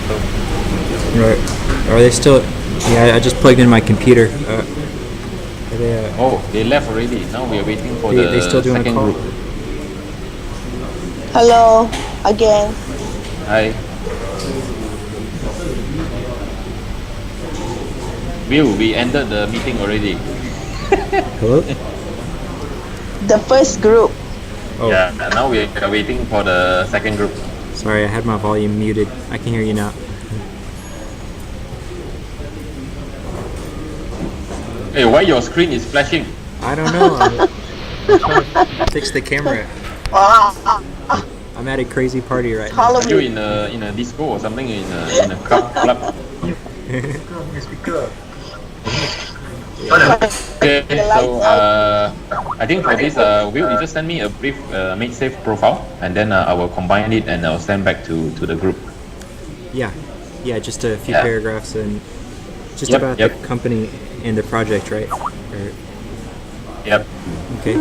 Right. Are they still? Yeah, I just plugged in my computer. Are they? Oh, they left already. Now we are waiting for They still the doing a second call? group. Hello again. Hi. Will, we ended the meeting already. Hello? The first group. Oh, Yeah, now we are waiting for the second group. sorry, I had my volume muted. I can hear you now. Hey, why your screen is flashing? I don't know. I'm trying to fix the camera. Ah, I'm at a crazy party right now. follow Are you me. in a disco or something in a club? Okay, The so lights out. I think for this, Will, you just send me a brief make safe profile, and then I will combine it and I'll send back to the group. Yeah, just a few Yeah. paragraphs and just Yep, about yep. the company and the project, right? Yep. Okay.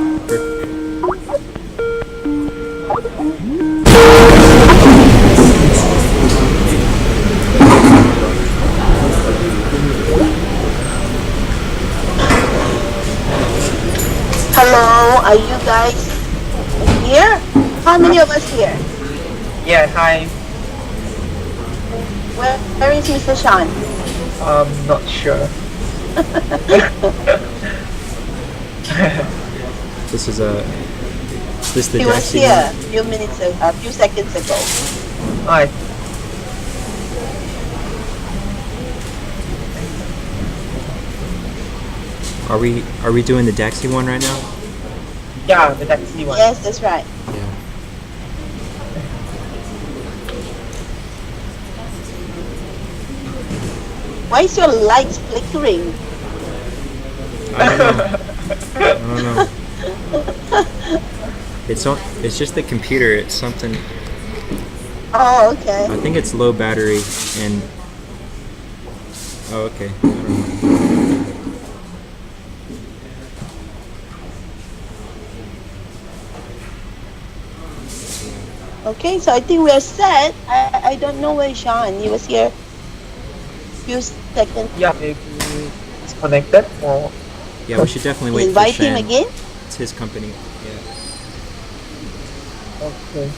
Hello, are you guys here? How many of us here? Yeah, hi. Where is Mr. Sean? Not sure. This is the He was Daxi here one? a few seconds ago. Hi. Are we doing the Daxi one right now? Yeah, the taxi one. Yes, that's right. Yeah. Why is your lights flickering? I don't know. It's just the computer. It's something. Oh, okay. I think it's low battery and. Oh, okay. I don't know. Okay, so I think we are set. I don't know where Sean. He was here few seconds. Yeah, maybe it's connected or Yeah, we should definitely wait for Invite him Shan. again. It's his company. Yeah. okay.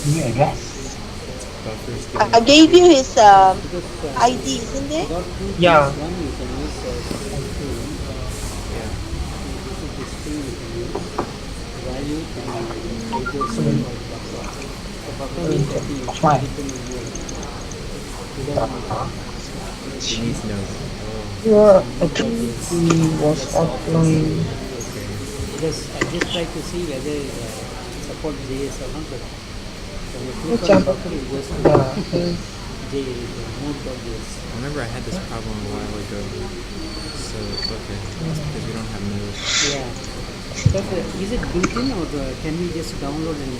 Yeah, yes. I gave you his ID, isn't it? Yeah. Try. Denise knows. Yeah, I think he was offline. Just I just try to see whether it support JS or not. But when you click Which on one? property, it goes to Yeah. JS, node.js. I remember I had this problem a while ago, so it's okay. It's because we don't have nodes. Yeah. But is it built-in or can we just download in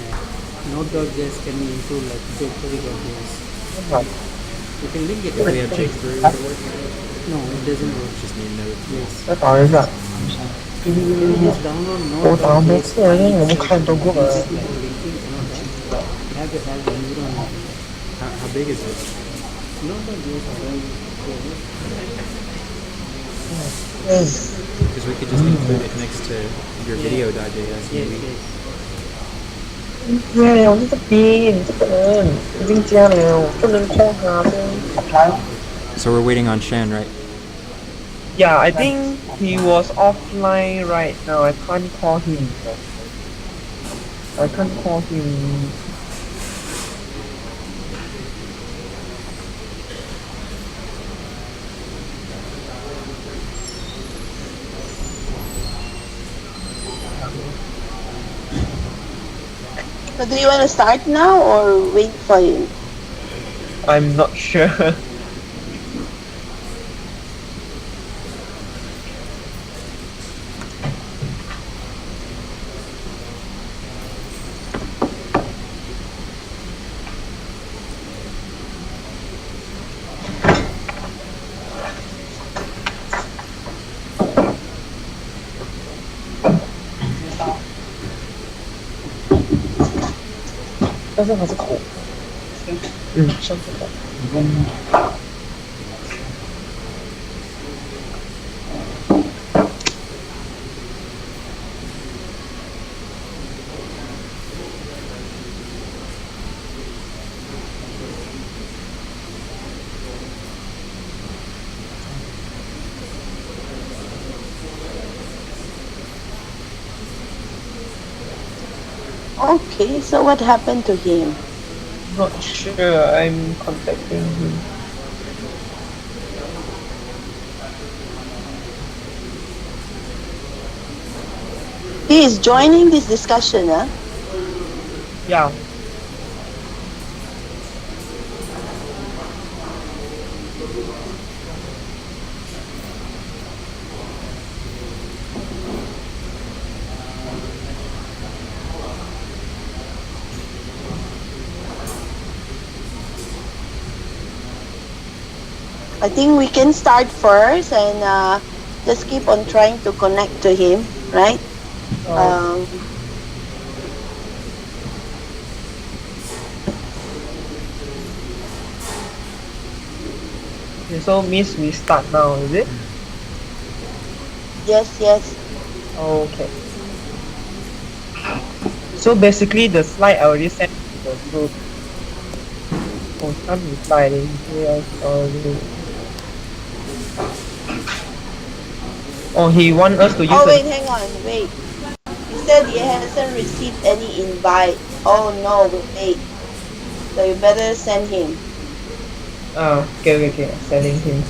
node.js? Can we include like jQuery.js? You can link it. Do we have jQuery to work? No, it doesn't work. Just need nodes. Yes. 那搞一下， You just download 我打没 node.js. 事，因为我们看都过了。 Linking cannot have. You have to have the environment. How big is it? Node.js are very Because we could just include it next to your video.js. Yes, Maybe. yes. 对，我在这边，你这个人已经加了，不能 call 他的。 So we're waiting on Shan, right? Yeah, I think he was offline right now. I can't call him. I can't call him. So do you want to start now or wait for him? I'm not sure. 但是它是口，像这个。Okay, so what happened to him? Not sure. I'm contacting him. He is joining this discussion, huh? Yeah. I think we can start first and just keep on trying to connect to him, right? Okay, so Miss, we start now, is it? Yes. Okay. So basically, the slide I already sent to the group. Oh, some reply. Yes, sorry. Oh, he want us to use. Oh wait, hang on, wait. He said he hasn't received any invite. Oh no, wait. So you better send him. Okay. Sending him.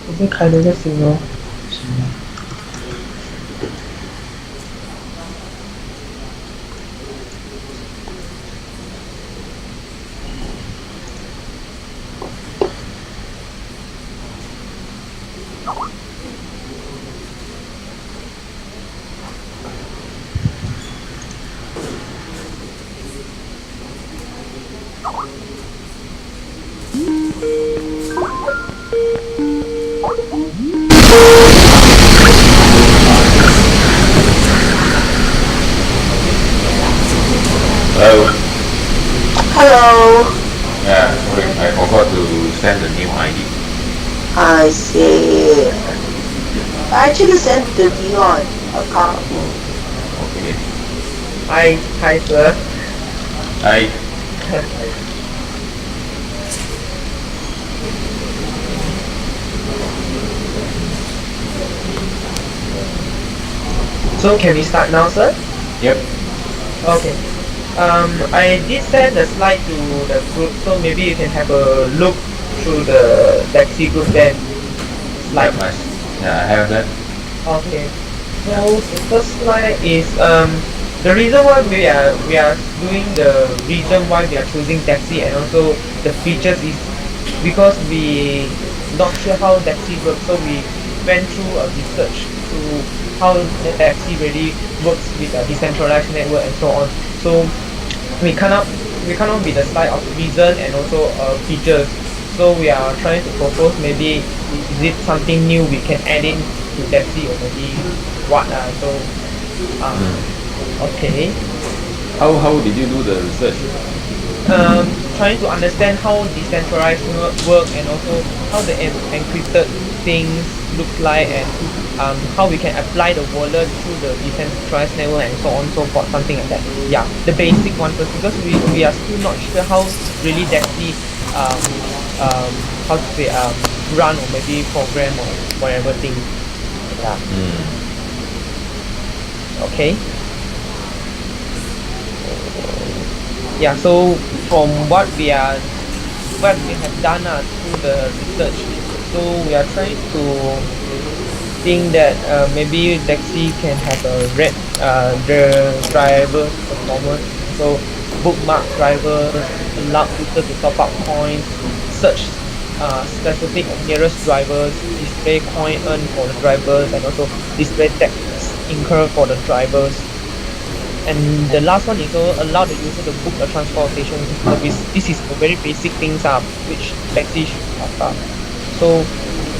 Is it kind of just Hello. Hello. Yeah, sorry, I forgot to send the new ID. I see. I actually sent to Dion a copy. Okay. Hi sir. Hi. So can we start now, sir? Yep. Okay. I did send the slide to the group, so maybe you can have a look through the taxi group then. Slide. Yeah, I have that. Okay. So the first slide is the reason why we are doing the reason why we are choosing taxi and also the features is because we not sure how taxi works, so we went through a research to how the taxi really works with a decentralized network and so on. So we cannot be the slide of reason and also features. So we are trying to propose maybe is it something new we can add in to taxi or maybe what okay. How did you do the research? Trying to understand how decentralized work and also how the encrypted things look like and how we can apply the wallet through the decentralized network and so on so forth, something like that. Yeah, the basic one first because we are still not sure how really Dexy how to say run or maybe program or whatever thing. Yeah. Okay. Yeah. So from what we have done through the research, so we are trying to think that maybe taxi can have a red the driver performance. So bookmark drivers, allow user to top up points, search specific nearest drivers, display coin earn for the drivers, and also display tax incur for the drivers. And the last one is also allow the user to book a transportation service. This is the very basic things which taxi should have. So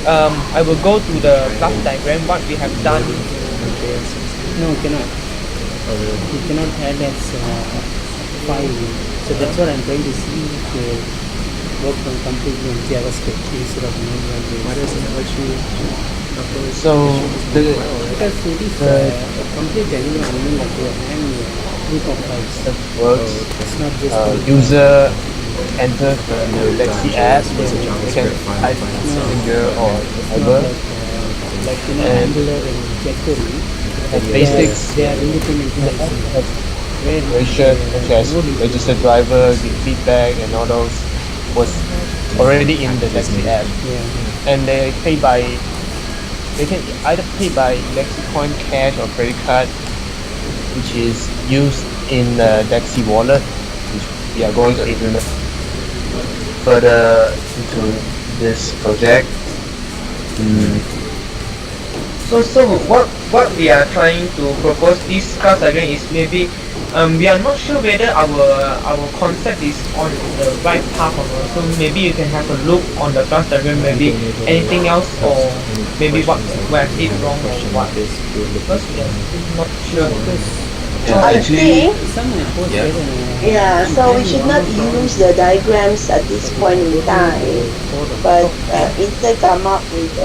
I will go to the class diagram what we have done. No, cannot. Oh, really? You cannot add as file. So that's what I'm trying to see to work on completely on JavaScript instead of Node.js. Why doesn't it let you upload? So the Because it is complete anyway, I mean like you're having a group of files. works. It's not just User enter the taxi app. It's a JavaScript file by itself. Finger or not whatever. like And- Angular and jQuery. Basics. They are independent files. Where Information such as registered driver, give feedback, and all those was already in the taxi app. Yeah. And they can either pay by Lexicoin cash or credit card, which is used in the taxi wallet, which we are going to implement further into this project. So what we are trying to propose this class again is maybe we are not sure whether our concept is on the right path or not. So maybe you can have a look on the class diagram, maybe anything else or maybe what I did wrong or what. Because we are not sure. I think, Some post yeah, so we should not use the diagrams at this point in time, but instead come up with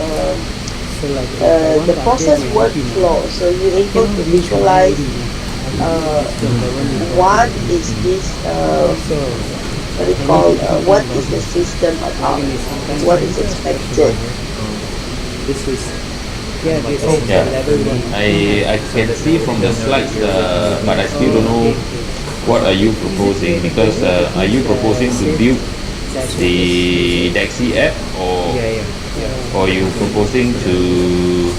the process workflow, so you're able to visualize what is this, what do you call, what is the system about, what is expected. This is yeah, this is Yeah. level 1. I can see from the slides, but I still don't know what are you proposing, because are you proposing to build the taxi app, or you proposing to,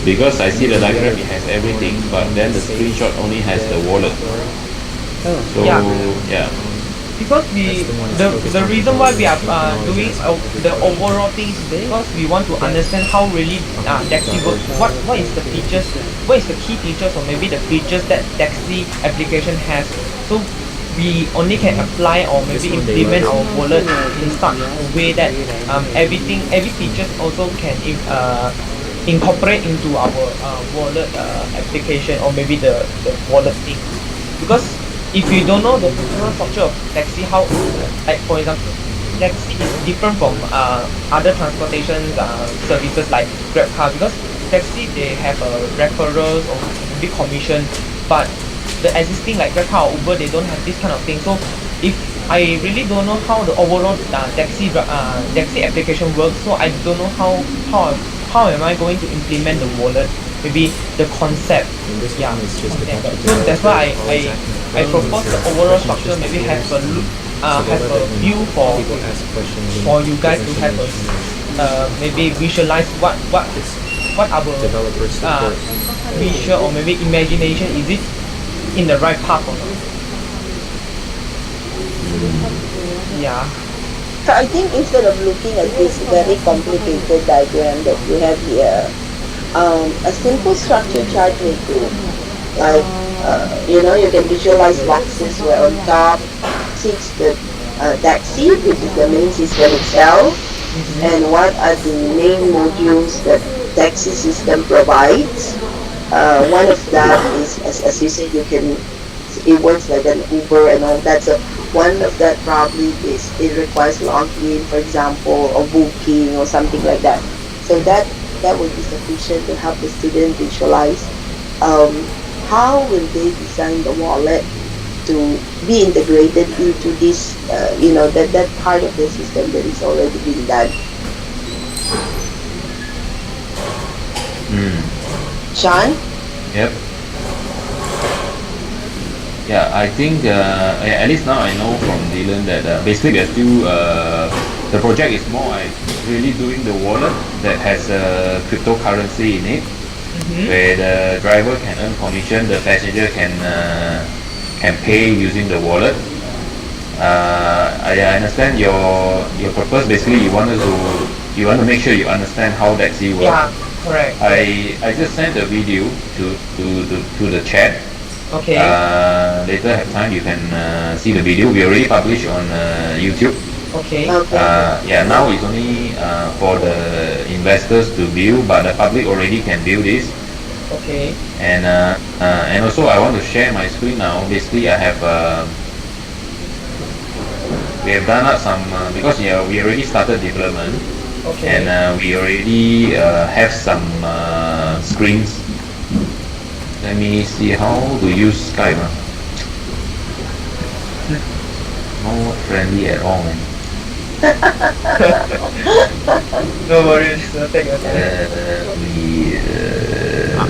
because I see the diagram it has everything, but then the screenshot only has the wallet. So yeah. Because the reason why we are doing the overall thing is because we want to understand how really taxi works. What is the features? What is the key features or maybe the features that taxi application has? So we only can apply or maybe implement our wallet in such a way that every features also can incorporate into our wallet application or maybe the wallet thing. Because if you don't know the overall structure of taxi, how, like for example, taxi is different from other transportation services like Grab car, because taxi they have referrals or big commission, but the existing like Grab car or Uber they don't have this kind of thing. So if I really don't know how the overall taxi application works, so I don't know how am I going to implement the wallet, maybe the concept. This Yeah. one is just a bunch of So that's why developers. I propose the overall structure maybe have a look, have a view for People ask questions. for you guys to have a maybe visualize what our Developers support. visual or maybe imagination, is it in the right path or not? Yeah. So I think instead of looking at this very complicated diagram that you have here, a simple structure chart will do. Like, you can visualize boxes where on top sits the taxi, which is the main system itself, and what are the main modules that taxi system provides. One of that is, as you said, it works like an Uber and all that. So one of that probably is it requires login, for example, or booking or something like that. So that would be sufficient to help the student visualize how will they design the wallet, to be integrated into this, that part of the system that is already being done. Sean? Yep. Yeah, I think at least now I know from Dylan that basically we are still the project is more like really doing the wallet that has cryptocurrency in it, where the driver can earn commission, the passenger can pay using the wallet. I understand your purpose. Basically, you want to make sure you understand how DAXI works. Yeah, correct. I just sent a video to the chat. Okay. Later have time you can see the video. We already published on YouTube. Okay. Yeah, now it's only for the investors to view, but the public already can view this. Okay. And also I want to share my screen now. Basically, I have we have done up some because we already started development. Okay. And we already have some screens. Let me see how to use Skype. Not friendly at all, man. No worries. Take your time.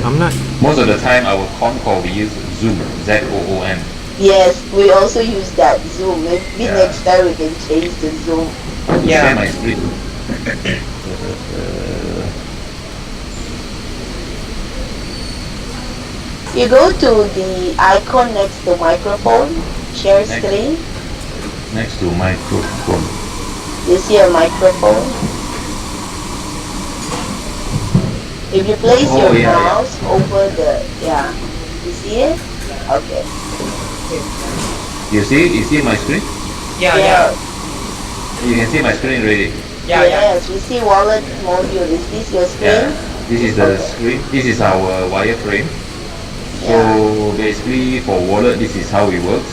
I'm not. Most of the time, our con call we use Zoom, ZOOM. Yes, we also use that Zoom. Maybe Yeah. next time we can change the Zoom. Yeah. Share my screen. You go to the icon next to microphone, share Next. screen. Next to microphone. You see a microphone. If you place Oh, your yeah, yeah. mouse over you see it? Okay. You see my screen? Yeah. You can see my screen already. Yeah. Yes, we see wallet module. Is this your screen? Yeah. This is the screen. This is our wireframe. So basically for wallet, this is how it works.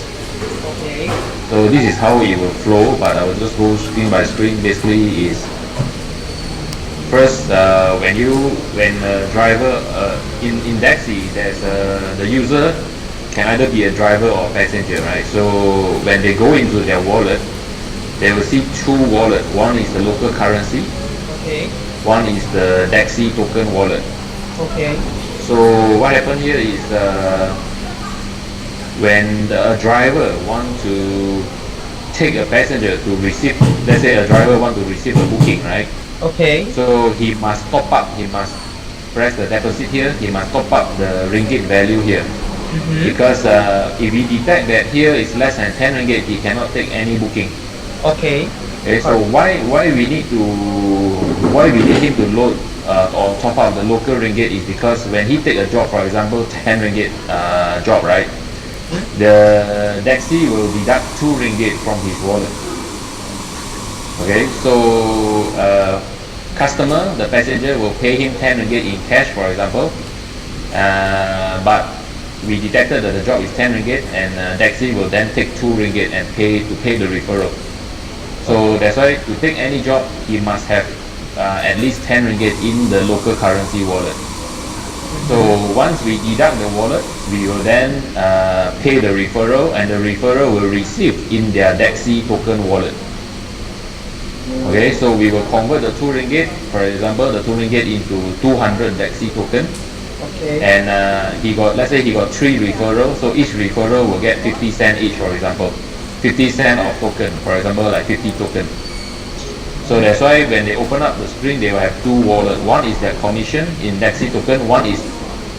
Okay. So this is how it will flow, but I will just go screen by screen. Basically is first when a driver in DAXI, there's the user can either be a driver or passenger, right? So when they go into their wallet, they will see two wallets. One is the local currency, Okay. one is the DAXI token wallet. Okay. So what happened here is when the driver want to take a passenger to receive, let's say a driver want to receive a booking, right? Okay. So he must top up, he must press the deposit here, he must top up the ringgit value here. Because if he detect that here is less than 10 ringgit, he cannot take any booking. Okay. Okay, so why we need him to load or top up the local ringgit is because when he take a job, for example 10 ringgit job, right, the taxi will deduct 2 ringgit from his wallet. Okay, so customer, the passenger will pay him 10 ringgit in cash, for example, but we detected that the job is 10 ringgit, and taxi will then take 2 ringgit and pay the referral. So that's why to take any job, he must have at least 10 ringgit in the local currency wallet. So once we deduct the wallet, we will then pay the referral, and the referral will receive in their DAXI token wallet. Okay, so we will convert the 2 ringgit, for example, the 2 ringgit into 200 DAXI token. Okay. And let's say he got 3 referrals, so each referral will get 50 cent each, for example. 50 cent of token, for example, like 50 token. So that's why when they open up the screen, they will have 2 wallets. One is their commission in DAXI token, one is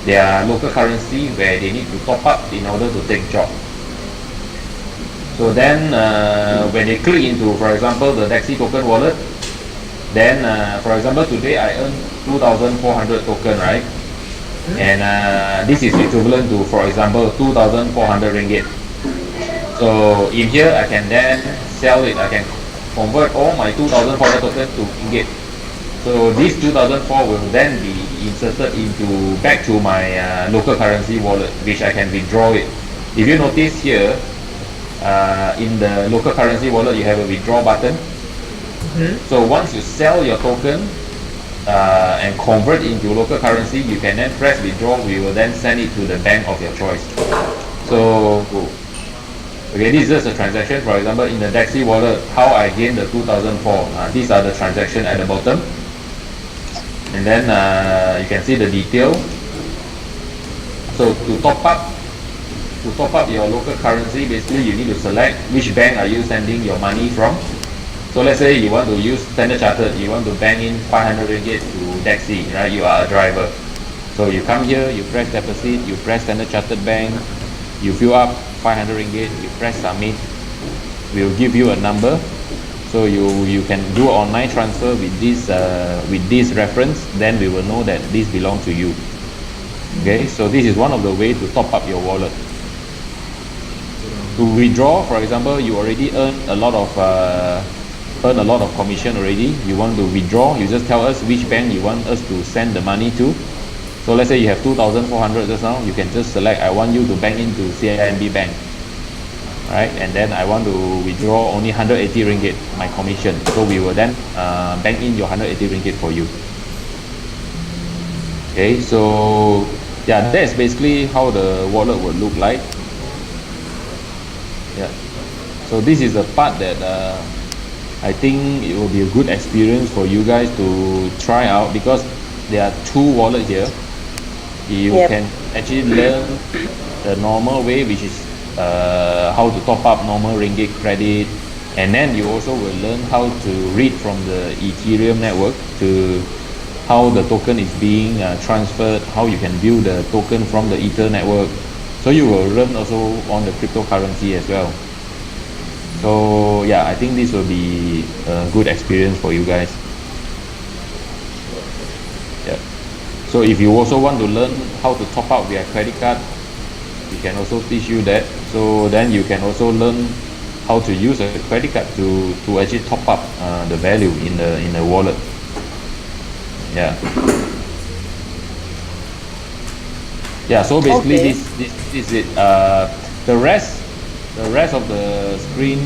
their local currency where they need to top up in order to take job. So then when they click into, for example, the DAXI token wallet, then for example today I earned 2,400 token, right? And this is equivalent to, for example, 2,400 ringgit. So in here I can then sell it, I can convert all my 2,400 token to ringgit. So this 2004 will then be inserted back to my local currency wallet, which I can withdraw it. If you notice here, in the local currency wallet you have a withdraw button. So once you sell your token and convert into local currency, you can then press withdraw. We will then send it to the bank of your choice. So Okay, this is just a transaction. For example, in the Dexi wallet, how I gain the 2004. These are the transaction at the bottom. And then you can see the detail. So to top up your local currency, basically you need to select which bank are you sending your money from. So let's say you want to use Standard Chartered, you want to bank in 500 ringgit to Dexi, right? You are a driver. So you come here, you press deposit, you press Standard Chartered Bank, you fill up 500 ringgit, you press submit. We'll give you a number. So you can do online transfer with this reference, then we will know that this belongs to you. Okay, so this is one of the way to top up your wallet. To withdraw, for example, you already earn a lot of commission already. You want to withdraw, you just tell us which bank you want us to send the money to. So let's say you have 2,400 just now, you can just select, I want you to bank into CIMB Bank. Right, and then I want to withdraw only 180 ringgit, my commission. So we will then bank in your 180 ringgit for you. Okay, so yeah, that's basically how the wallet would look like. Yeah, so this is the part that I think it will be a good experience for you guys to try out, because there are two wallets here. You can actually learn the normal way, which is how to top up normal ringgit credit, and then you also will learn how to read from the Ethereum network to how the token is being transferred, how you can view the token from the Ether network. So you will learn also on the cryptocurrency as well. So yeah, I think this will be a good experience for you guys. Yeah. So if you also want to learn how to top up via credit card, we can also teach you that. So then you can also learn how to use a credit card to actually top up the value in the wallet. Yeah. Yeah. So basically, this is it. The rest of the screen.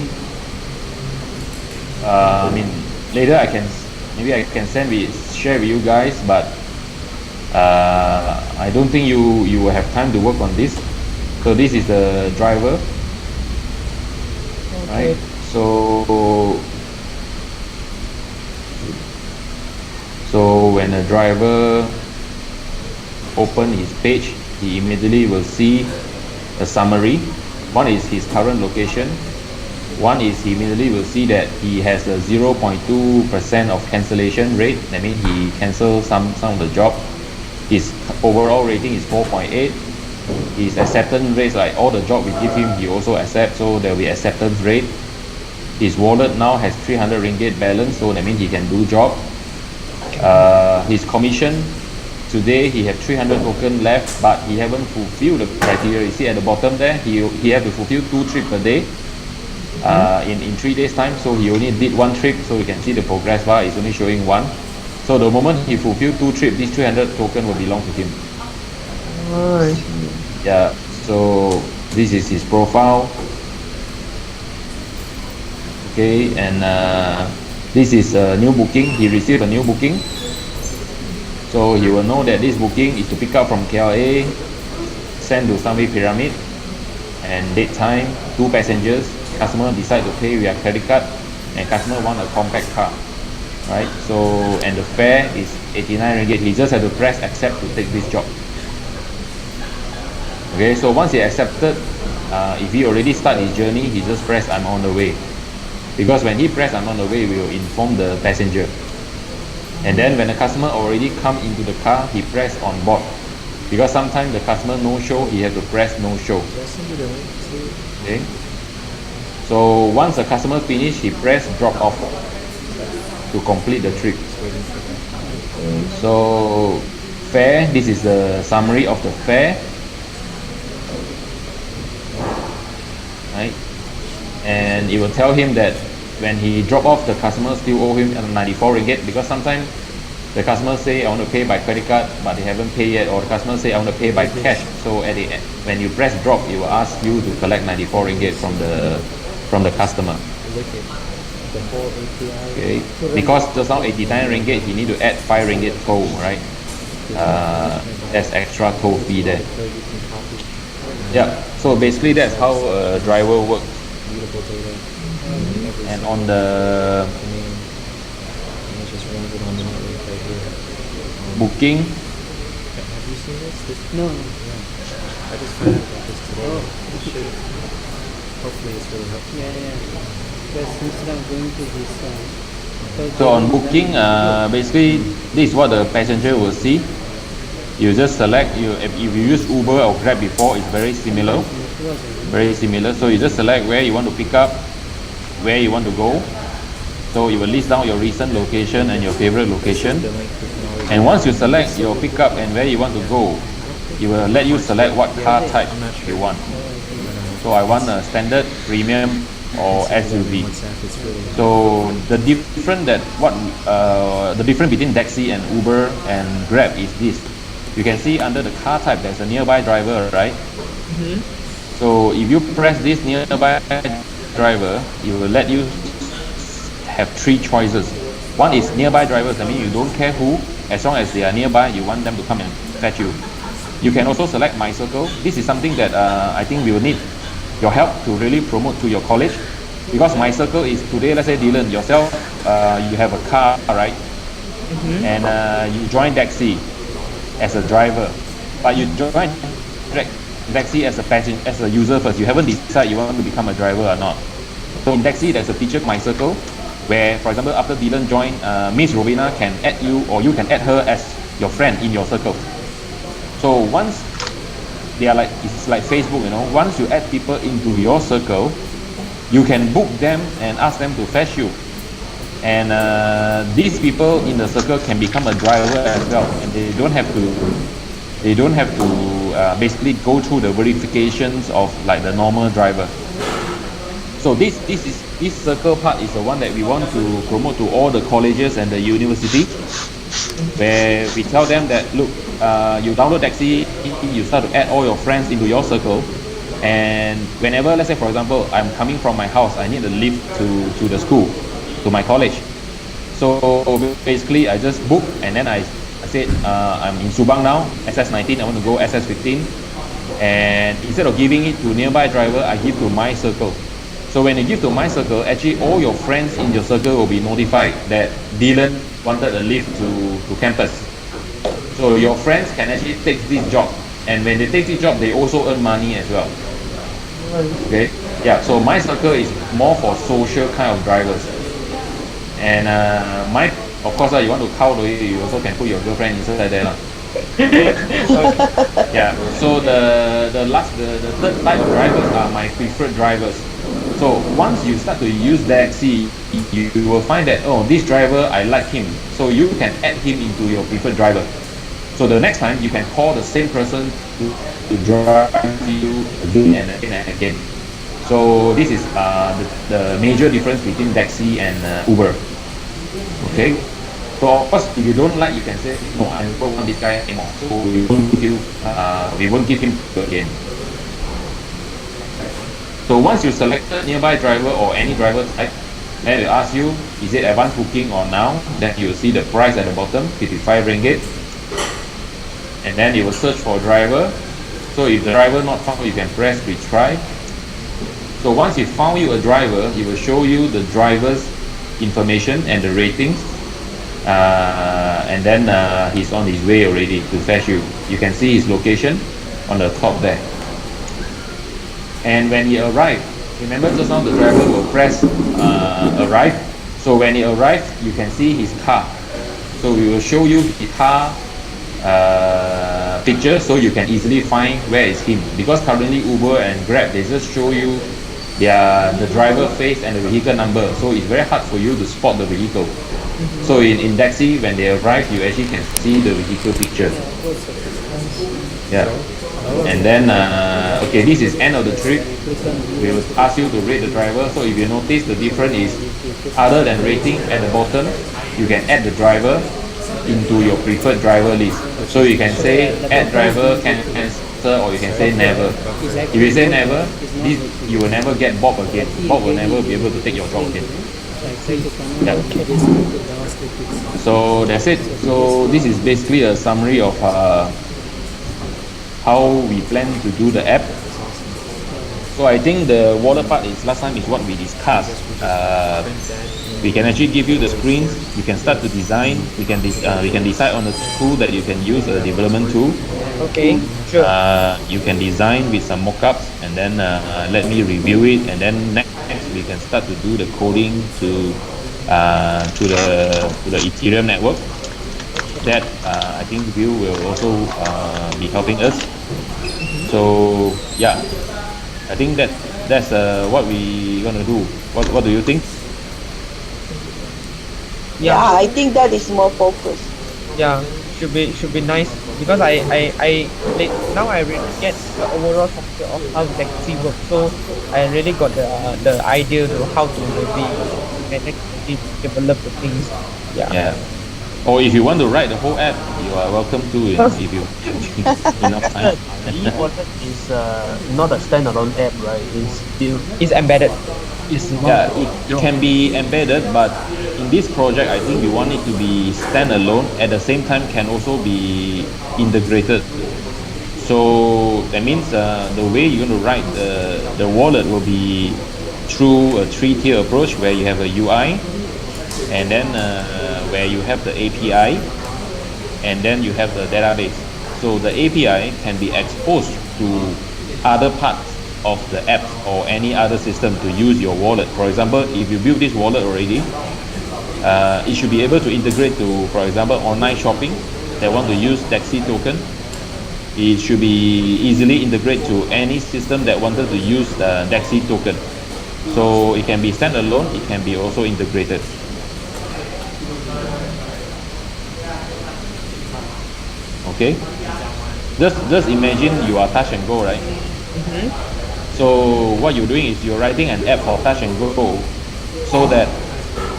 I mean, later I can share with you guys, but I don't think you will have time to work on this. So this is the driver, right? So when the driver open his page, he immediately will see a summary. One is his current location. One is he immediately will see that he has a 0.2% of cancellation rate. That means he cancels some of the job. His overall rating is 4.8. His acceptance rate, like all the job we give him, he also accepts, so there will be acceptance rate. His wallet now has 300 ringgit balance, so that means he can do job. His commission, today he have 300 token left, but he haven't fulfilled the criteria. You see at the bottom there, he have to fulfill 2 trips per day in 3 days time. So he only did 1 trip, so you can see the progress bar is only showing 1. So the moment he fulfilled 2 trips, this 300 token will belong to him. Yeah, so this is his profile. Okay, and this is a new booking. He received a new booking, so he will know that this booking is to pick up from KLA, send to Sunway Pyramid, and date time, 2 passengers. Customer decide to pay via credit card, and customer want a compact car, right? So, and the fare is 89 ringgit. He just have to press accept to take this job. Okay, so once he accepted, if he already start his journey, he just press I'm on the way. Because when he press I'm on the way, we will inform the passenger. And then when the customer already come into the car, he press on board. Because sometimes the customer no show, he have to press no show. Okay. So once the customer finish, he press drop off to complete the trip. So fare, this is the summary of the fare. Right, and it will tell him that when he drop off, the customer still owe him 94 ringgit, because sometimes the customer say I want to pay by credit card, but they haven't paid yet, or the customer say I want to pay by cash. So at the end, when you press drop, it will ask you to collect 94 ringgit from the customer. Okay, because just now 89 ringgit, he need to add 5 ringgit toll, right? That's extra toll fee there. Yeah. So basically, that's how a driver works. Mutable data. And on the Name, and it just runs it on the network right here. booking, Have you seen this? No. Yeah. I just found out about this today. It should. Hopefully, it's really helpful. Yeah. Because instead of going to this. so on booking, basically this is what the passenger will see. You just select, if you use Uber or Grab before, it's very similar. So you just select where you want to pick up, where you want to go. So you will list down your recent location and your favorite location. The link we can always. And once you select your pickup and where you want to go, it will let you select what car type you want. So I want a standard, premium, or SUV. WhatsApp, it's really. So the difference between taxi and Uber and Grab is this. You can see under the car type there's a nearby driver, right? So if you press this nearby driver, it will let you have 3 choices. One is nearby drivers. I mean, you don't care who, as long as they are nearby, you want them to come and fetch you. You can also select My Circle. This is something that I think we will need your help to really promote to your college, because My Circle is today, let's say Dylan, yourself, you have a car, right? And you join taxi as a driver, but you join taxi as a passenger, as a user first. You haven't decided you want to become a driver or not. So in taxi, there's a feature My Circle, where, for example, after Dylan joined, Miss Robina can add you, or you can add her as your friend in your circle. So once they are it's like Facebook, once you add people into your circle, you can book them and ask them to fetch you. And these people in the circle can become a driver as well, and they don't have to basically go through the verifications of like the normal driver. So this circle part is the one that we want to promote to all the colleges and the university, where we tell them that, look, you download taxi, you start to add all your friends into your circle, and whenever, let's say for example, I'm coming from my house, I need a lift to the school, to my college. So basically I just book, and then I said I'm in Subang now, SS19, I want to go SS15, and instead of giving it to nearby driver, I give to My Circle. So when you give to My Circle, actually all your friends in your circle will be notified that Dylan wanted a lift to campus. So your friends can actually take this job, and when they take this job, they also earn money as well. Okay, yeah. So My Circle is more for social kind of drivers, and of course, you want to count it, you also can put your girlfriend inside there. Yeah. So the third type of drivers are my preferred drivers. So once you start to use taxi, you will find that, oh, this driver, I like him. So you can add him into your preferred driver. So the next time you can call the same person to drive you again and again and again. So this is the major difference between taxi and Uber. Okay. So of course, if you don't like, you can say, no, I don't want this guy anymore. So we won't give him again. So once you selected nearby driver or any driver type, then it will ask you, is it advanced booking or now? Then you will see the price at the bottom, 55 ringgit. And then it will search for driver. So if the driver not found, you can press retry. So once it found you a driver, it will show you the driver's information and the ratings. And then he's on his way already to fetch you. You can see his location on the top there. And when he arrives, remember just now the driver will press arrive. So when he arrives, you can see his car. So we will show you the car picture, so you can easily find where is him. Because currently Uber and Grab, they just show you the driver face and the vehicle number. So it's very hard for you to spot the vehicle. So in taxi, when they arrive, you actually can see the vehicle picture. Yeah. And then, okay, this is end of the trip. We will ask you to rate the driver. So if you notice, the difference is, other than rating at the bottom, you can add the driver into your preferred driver list. So you can say add driver, cancel, or you can say never. If you say never, you will never get Bob again. Bob will never be able to take your job again. Yeah. So that's it. So this is basically a summary of how we plan to do the app. So I think the wallet part is last time is what we discussed. We can actually give you the screens. You can start to design. We can decide on the tool that you can use, a development tool. Okay, sure. You can design with some mockups, and then let me review it, and then next we can start to do the coding to the Ethereum network. That I think Bill will also be helping us. So yeah, I think that's what we gonna do. What do you think? Yeah, Yeah, I think that is more focused. yeah, should be nice because now I really get the overall structure of how Taxi works. So I really got the idea to how to maybe manage to develop the things. Yeah. Yeah. Or if you want to write the whole app, you are welcome to it if you enough time. The e-wallet is not a standalone app, right? It's still It's embedded. it's one Yeah, it can be embedded, but in this project, I think we want it to be standalone. At the same time, can also be integrated. So that means the way you're going to write the wallet will be through a three-tier approach where you have a UI, and then where you have the API, and then you have the database. So the API can be exposed to other parts of the apps or any other system to use your wallet. For example, if you build this wallet already, it should be able to integrate to, for example, online shopping that want to use Taxi token. It should be easily integrate to any system that wanted to use the Taxi token. So it can be standalone, it can be also integrated. Okay, just imagine you are Touch and Go, right? So what you're doing is you're writing an app for Touch and Go, so that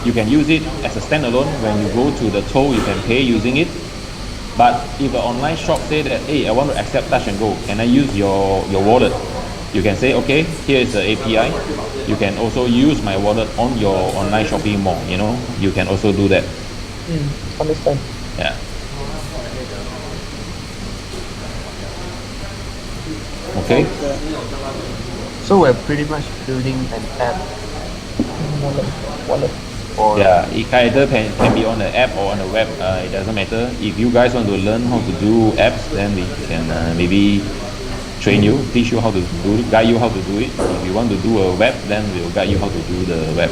you can use it as a standalone. When you go to the toll, you can pay using it. But if an online shop say that, hey, I want to accept Touch and Go, can I use your wallet? You can say, okay, here is the API. You can also use my wallet on your online shopping mall. You know, you can also do that. Understand. Yeah. Okay. so we're pretty much building an app Wallet. for Yeah, it either can be on the app or on the web. It doesn't matter. If you guys want to learn how to do apps, then we can maybe train you, teach you how to do it, guide you how to do it. If you want to do a web, then we'll guide you how to do the web.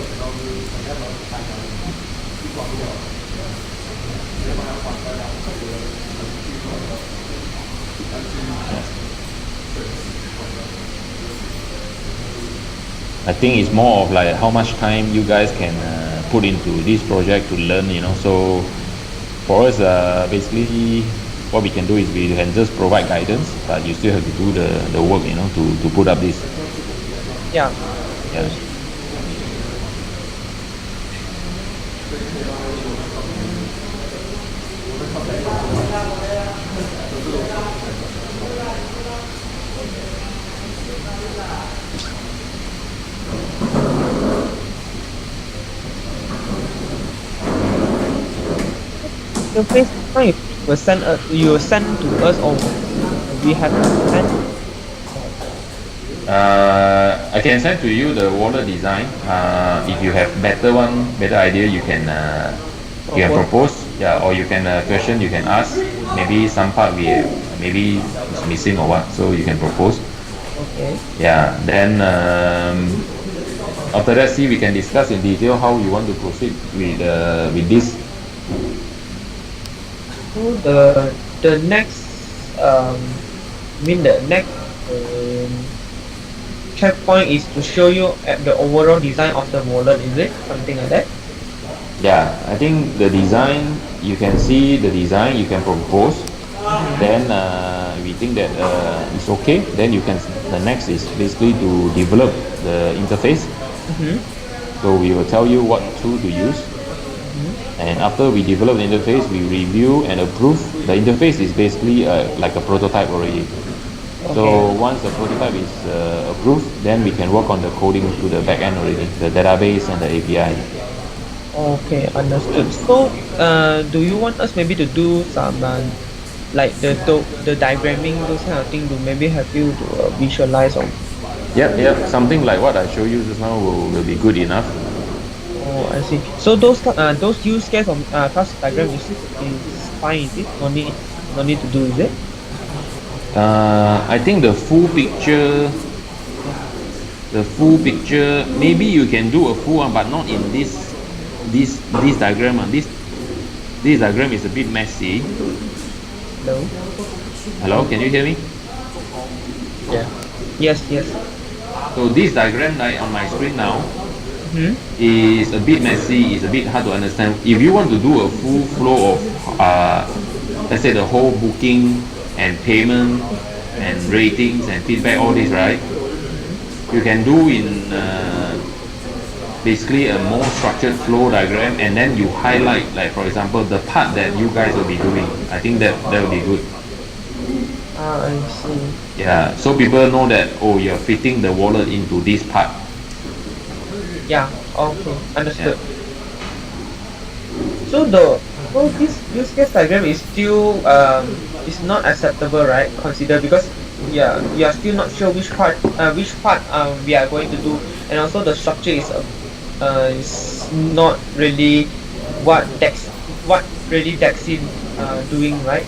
I think it's more of like how much time you guys can put into this project to learn, you know. So for us, basically, what we can do is we can just provide guidance, but you still have to do the work, you know, to put up this. Yeah. Yeah. The face you will send to us or we have to send. I can send to you the wallet design. If you have better idea, you can propose. Yeah, or you can question. You can ask. Maybe some part maybe is missing or what. So you can propose. Okay. Yeah. Then after that, see we can discuss in detail how you want to proceed with this. So the next the next checkpoint is to show you at the overall design of the wallet, is it something like that? Yeah, I think the design, you can see the design, you can propose. Then we think that it's okay. Then the next is basically to develop the interface. So we will tell you what tool to use. And after we develop the interface, we review and approve. The interface is basically like a prototype already. So once the prototype is approved, then we can work on the coding to the back end already, the database and the API. Okay, understood. So do you want us maybe to do some like the diagramming, those kind of things, to maybe help you to visualize or Yep. Something like what I show you just now will be good enough. Oh, I see. So those use case of class diagram is fine, is it? No need to do, is it? I think the full picture, maybe you can do a full one, but not in this diagram. This diagram is a bit messy. No. Hello, can you hear me? Yeah. Yes, yes. So this diagram right on my screen now Hmm. is a bit messy, is a bit hard to understand. If you want to do a full flow of let's say the whole booking and payment and ratings and feedback, all this, right? You can do in basically a more structured flow diagram, and then you highlight, like for example, the part that you guys will be doing. I think that will be good. Ah, I see. Yeah, so people know that, oh, you're fitting the wallet into this part. Yeah. Okay. Understood. Yeah. So this use case diagram is still is not acceptable, right? Consider, because yeah, we are still not sure which part we are going to do, and also the structure is not really what really Dexin doing, right?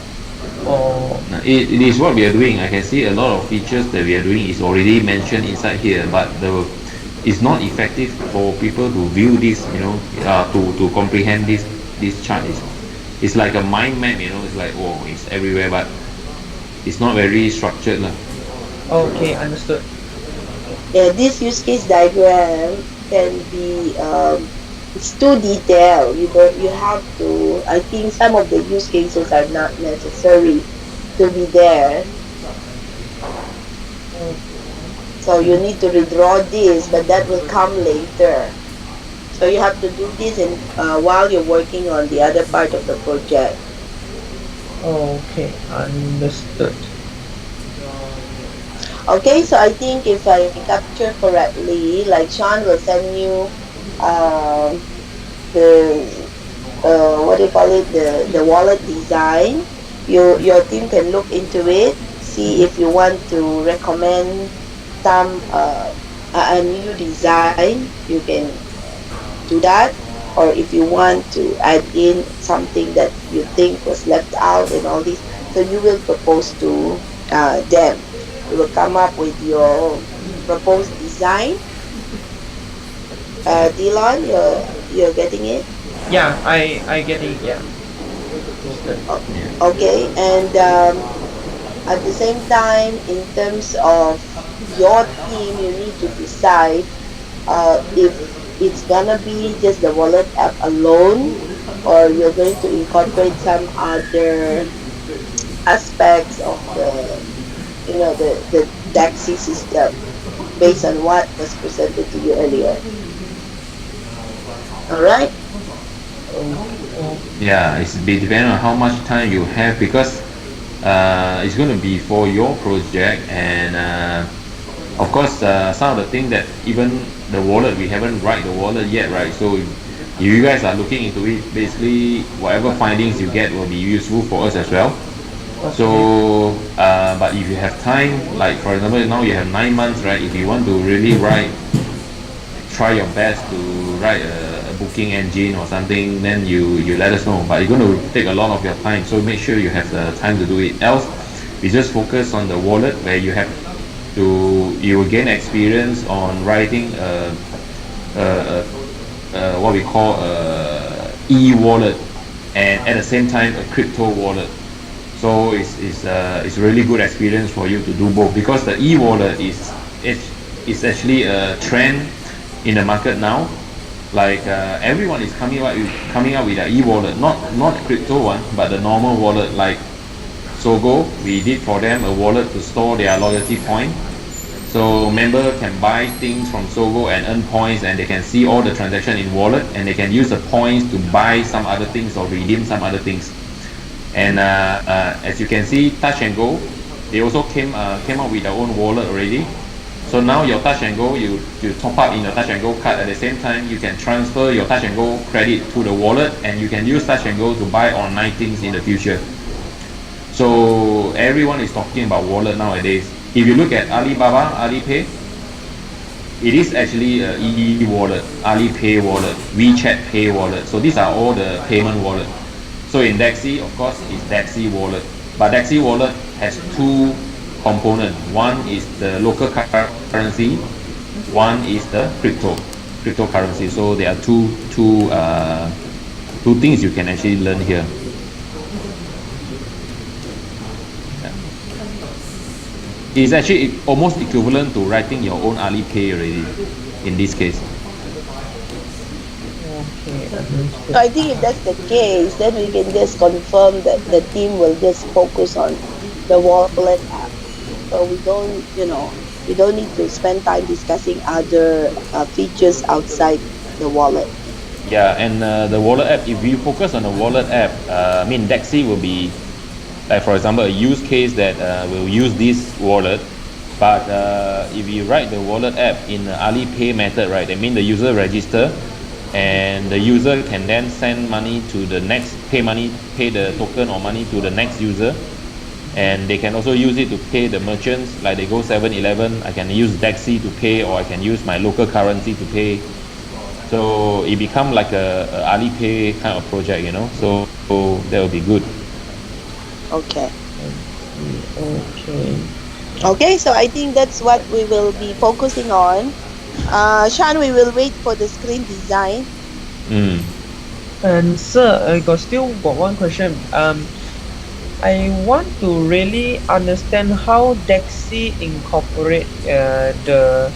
Or It is what we are doing. I can see a lot of features that we are doing is already mentioned inside here, but it's not effective for people to view this, to comprehend this chart. It's like a mind map, it's like, oh, it's everywhere, but it's not very structured. okay, understood. Yeah, this use case diagram can be it's too detailed. You have to. I think some of the use cases are not necessary to be there. So you need to redraw this, but that will come later. So you have to do this while you're working on the other part of the project. Okay, understood. Okay, so I think if I capture correctly, like Sean will send you the what do you call it, the wallet design. Your team can look into it, see if you want to recommend some a new design, you can do that, or if you want to add in something that you think was left out and all this, so you will propose to them. You will come up with your proposed design. Dylan, you're getting it? Yeah, I get it. Yeah. Okay, and at the same time, in terms of your team, you need to decide if it's gonna be just the wallet app alone, or you're going to incorporate some other aspects of the DAXI system based on what was presented to you earlier. All right. Yeah, it's be depending on how much time you have, because it's going to be for your project, and of course some of the things that even the wallet, we haven't write the wallet yet, right? So if you guys are looking into it, basically whatever findings you get will be useful for us as well. So but if you have time, like for example now you have 9 months, right? If you want to really try your best to write a booking engine or something, then you let us know, but it's going to take a lot of your time, so make sure you have the time to do it. Else we just focus on the wallet, where you will gain experience on writing what we call e-wallet, and at the same time a crypto wallet. So it's really good experience for you to do both, because the e-wallet is actually a trend in the market now. Like everyone is coming out with an e-wallet, not crypto one, but the normal wallet. Like Sogo, we did for them a wallet to store their loyalty point. So member can buy things from Sogo and earn points, and they can see all the transaction in wallet, and they can use the points to buy some other things or redeem some other things. And as you can see, Touch and Go, they also came out with their own wallet already. So now your Touch and Go, you top up in your Touch and Go card. At the same time, you can transfer your Touch and Go credit to the wallet, and you can use Touch and Go to buy online things in the future. So everyone is talking about wallet nowadays. If you look at Alibaba, Alipay, It is actually a e-wallet, Alipay wallet, WeChat Pay wallet. So these are all the payment wallet. So in Dexi, of course, is Dexi wallet. But Dexi wallet has two components. One is the local currency, one is the cryptocurrency. So there are two things you can actually learn here. It's actually almost equivalent to writing your own Alipay already in this case. So I think if that's the case, then we can just confirm that the team will just focus on the wallet app. So we don't, we don't need to spend time discussing other features outside the wallet. Yeah, and the wallet app, if we focus on the wallet app, Dexi will be, like for example, a use case that will use this wallet. But if you write the wallet app in the Alipay method, right, that means the user register and the user can then send money to the next, pay the token or money to the next user. And they can also use it to pay the merchants, like they go 7-Eleven, I can use Dexi to pay, or I can use my local currency to pay. So it become like a Alipay kind of project, so that will be good. Okay. Okay, so I think that's what we will be focusing on. Sean, we will wait for the screen design. And sir, I still got one question. I want to really understand how Dexi incorporate the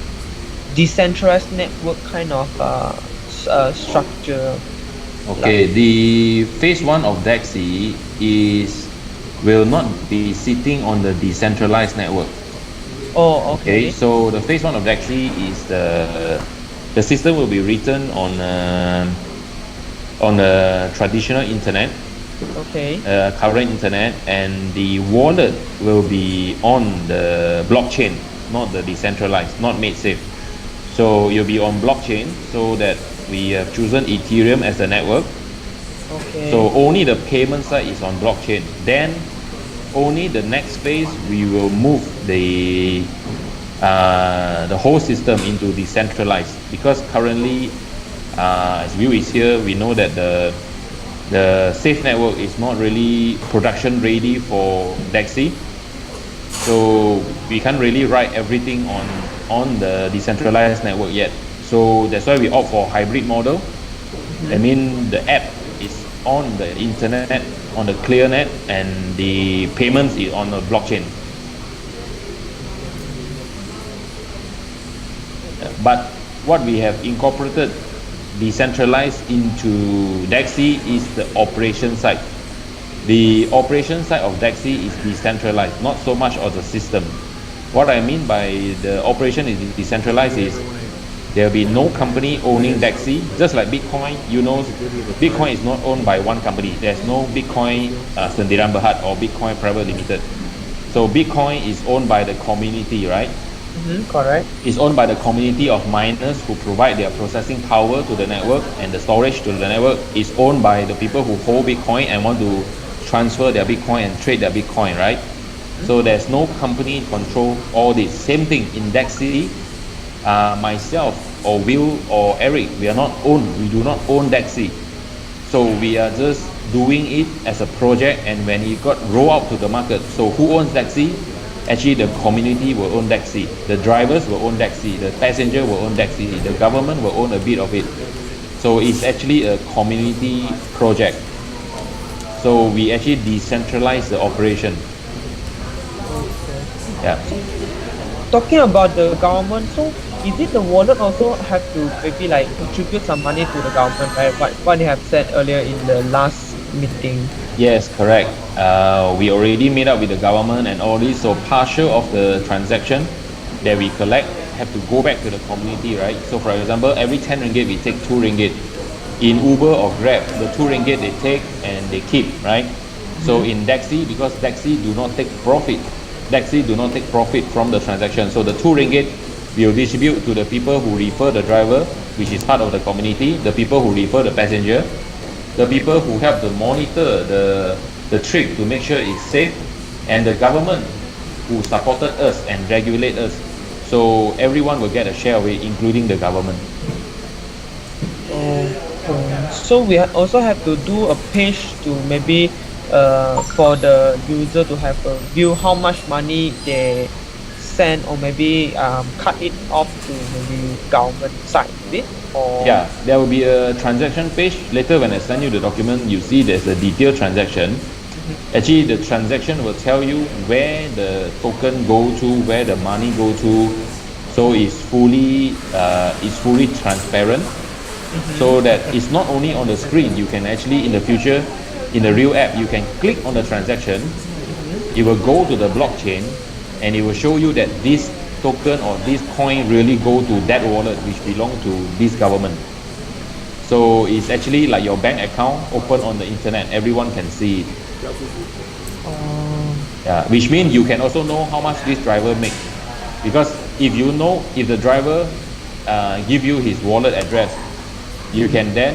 decentralized network kind of structure. Okay, the phase 1 of Dexi will not be sitting on the decentralized network. Oh, okay. So the phase 1 of Dexi is the system will be written on the traditional internet, current internet, and the wallet will be on the blockchain, not the decentralized, not made safe. So you'll be on blockchain, so that we have chosen Ethereum as the network. Okay. So only the payment side is on blockchain. Then only the next phase we will move the whole system into decentralized, because currently as View is here, we know that the safe network is not really production ready for Dexi, so we can't really write everything on the decentralized network yet. So that's why we opt for hybrid model. I mean, the app is on the internet, on the clearnet, and the payments is on the blockchain. But what we have incorporated decentralized into Dexi is the operation side. The operation side of Dexi is decentralized, not so much of the system. What I mean by the operation is decentralized is there will be no company owning Dexi. Just like Bitcoin, Bitcoin is not owned by one company. There's no Bitcoin Sendirian Berhad or Bitcoin Private Limited. So Bitcoin is owned by the community, right? Correct. It's owned by the community of miners who provide their processing power to the network, and the storage to the network is owned by the people who hold Bitcoin and want to transfer their Bitcoin and trade their Bitcoin, right? So there's no company control all this. Same thing in Dexi. Myself or Will or Eric, we do not own Dexi. So we are just doing it as a project, and when it got rolled out to the market, so who owns Dexi? Actually, the community will own Dexi, the drivers will own Dexi, the passenger will own Dexi, the government will own a bit of it. So it's actually a community project. So we actually decentralize the operation. Yeah. Talking about the government, so is it the wallet also have to maybe like contribute some money to the government, right? What they have said earlier in the last meeting. Yes, correct. We already made up with the government and all this, so partial of the transaction that we collect have to go back to the community, right? So for example, every 10 ringgit we take 2 ringgit. In Uber or Grab, the 2 ringgit they take and they keep, right? So in Dexi, because Dexi do not take profit from the transaction, so the 2 ringgit will distribute to the people who refer the driver, which is part of the community, the people who refer the passenger, the people who help to monitor the trip to make sure it's safe, and the government who supported us and regulate us. So everyone will get a share of it, including the government. So we also have to do a page to maybe for the user to have a view how much money they send, or maybe cut it off to maybe government side, is it? Or Yeah, there will be a transaction page. Later when I send you the document, you see there's a detailed transaction. Actually, the transaction will tell you where the token go to, where the money go to. So it's fully transparent. So that it's not only on the screen. You can actually in the future, in the real app, you can click on the transaction. It will go to the blockchain, and it will show you that this token or this coin really go to that wallet which belong to this government. So it's actually like your bank account open on the internet. Everyone can see it. Yeah, which means you can also know how much this driver make, because if the driver give you his wallet address, you can then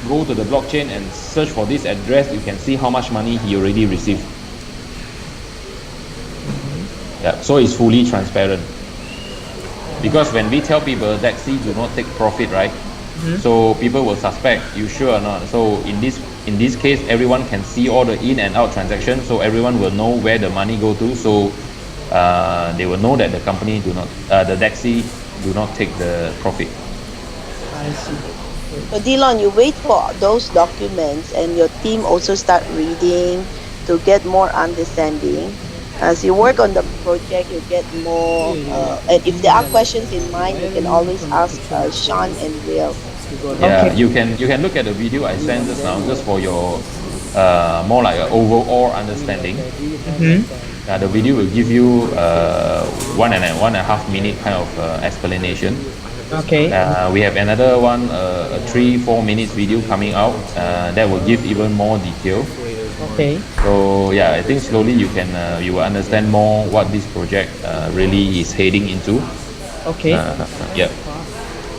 go to the blockchain and search for this address. You can see how much money he already received. Yeah, so it's fully transparent. Because when we tell people Dexy do not take profit, right? So people will suspect, you sure or not? So in this case, everyone can see all the in and out transactions, so everyone will know where the money go to. So they will know that the company the Dexy do not take the profit. I see. So Dylan, you wait for those documents and your team also start reading to get more understanding. As you work on the project, you get more, and if there are questions in mind, you can always ask Sean and Will. Yeah, you can look at the video I sent just now, just for your more like an overall understanding. The video will give you 1.5 minute kind of explanation. okay. We have another one, a 3-4 minutes video coming out that will give even more detail. Okay. So yeah, I think slowly you will understand more what this project really is heading into. Okay. Yeah.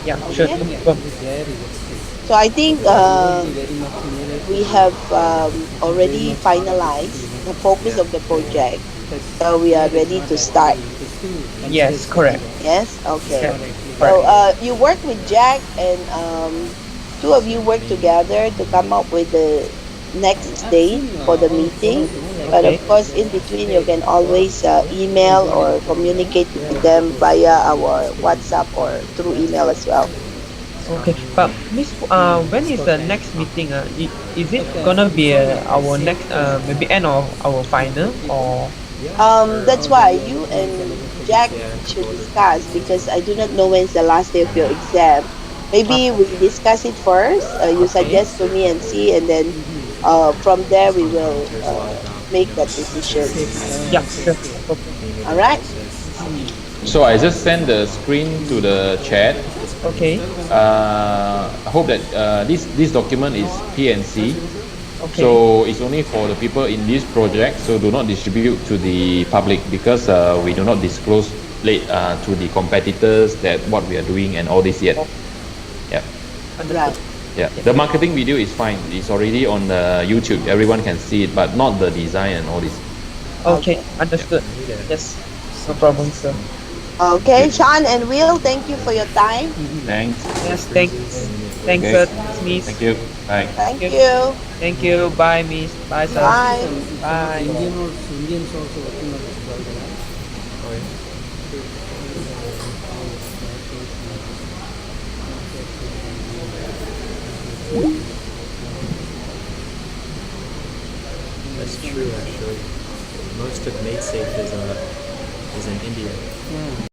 Yeah, sure. Okay. No problem. So I think we have already finalized the focus of the project. So we are ready to start. Yes, correct. Yes? Okay. Correct. So you work with Jack, and two of you work together to come up with the next date for the meeting. But of course, in between, you can always email or communicate with them via our WhatsApp or through email as well. Okay, but Miss, when is the next meeting? Is it gonna be our next maybe end of our final, or? That's why you and Jack should discuss, because I do not know when's the last day of your exam. Maybe we discuss it first. You suggest to me and see, and then from there we will make that decision. Yeah, sure. Okay. All right. So I just sent the screen to the chat. Okay. I hope that this document is PNC. Okay. So it's only for the people in this project. So do not distribute to the public, because we do not disclose to the competitors that what we are doing and all this yet. Yeah. Right. Yeah. The marketing video is fine. It's already on YouTube. Everyone can see it, but not the design and all this. Okay, understood. Yes, no problem, sir. Okay, Sean and Will, thank you for your time. Thanks. Yes, thanks, Okay. sir, Miss. Thank you. Bye. Thank Thank you. Thank you. Bye, Miss. Bye, sir. Bye. Bye. Indians also working on this project, right? That's true, actually. Most of MateSafe is in India. Yeah.